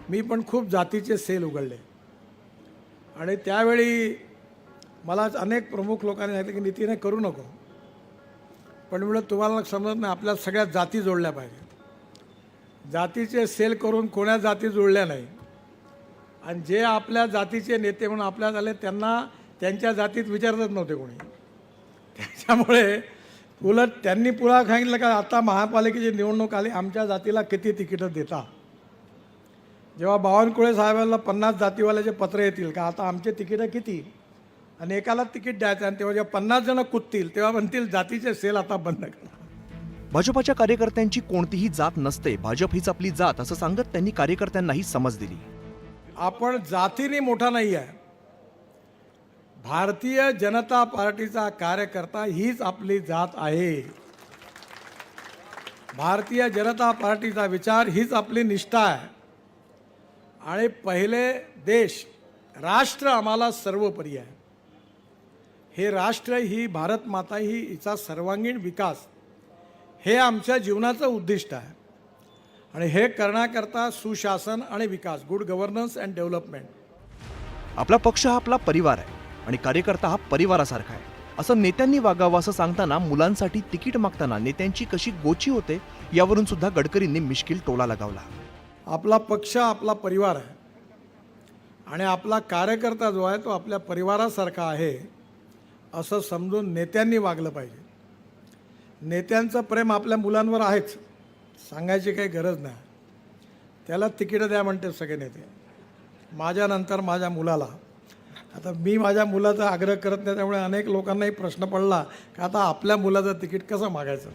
मी पण खूप जातीचे सेल उघडले आणि त्यावेळी मला अनेक प्रमुख लोकांनी सांगितलं की नितीन हे करू नको, पण म्हणलं तुम्हाला समजत नाही, आपल्या सगळ्या जाती जोडल्या पाहिजे. जातीचे सेल करून कोण्या जाती जोडल्या नाही आणि जे आपल्या जातीचे नेते म्हणून आपल्यात आले त्यांना त्यांच्या जातीत विचारतच नव्हते कोणी. त्याच्यामुळे उलट त्यांनी पुन्हा सांगितलं का आता महापालिकेची निवडणूक आली, आमच्या जातीला किती तिकीटं देता. जेव्हा बावनकुळे साहेबांना 50 जातीवाल्याचे पत्र येतील का आता आमचे तिकीटं किती आणि एकाला तिकीट द्यायचं, आणि तेव्हा जेव्हा 50 जण कुदतील तेव्हा म्हणतील जातीचे सेल आता बंद करा. भाजपाच्या कार्यकर्त्यांची कोणतीही जात नसते, भाजप हीच आपली जात असं सांगत त्यांनी कार्यकर्त्यांनाही समज दिली. आपण जातीने मोठा नाही आहे. भारतीय जनता पार्टीचा कार्यकर्ता हीच आपली जात आहे. भारतीय जनता पार्टीचा विचार हीच आपली निष्ठा आहे. आणि पहिले देश राष्ट्र आम्हाला सर्वोपरी आहे. हे राष्ट्र ही भारत माता ही हिचा सर्वांगीण विकास हे आमच्या जीवनाचं उद्दिष्ट आहे. आणि हे करण्याकरता सुशासन आणि विकास, गुड गव्हर्नन्स अँड डेव्हलपमेंट. आपला पक्ष हा आपला परिवार आहे आणि कार्यकर्ता हा परिवारासारखा आहे असं नेत्यांनी वागावं असं सांगताना मुलांसाठी तिकीट मागताना नेत्यांची कशी गोची होते यावरून सुद्धा गडकरींनी मिश्किल टोला लगावला. आपला पक्ष आपला परिवार आहे आणि आपला कार्यकर्ता जो आहे तो आपल्या परिवारासारखा आहे असं समजून नेत्यांनी वागलं पाहिजे. नेत्यांचं प्रेम आपल्या मुलांवर आहेच, सांगायची काही गरज नाही. त्याला तिकीटं द्या म्हणते सगळे नेते. माझ्यानंतर माझ्या मुलाला, आता मी माझ्या मुलाचा आग्रह करत नाही, त्यामुळे अनेक लोकांनाही प्रश्न पडला की आता आपल्या मुलाचं तिकीट कसं मागायचं.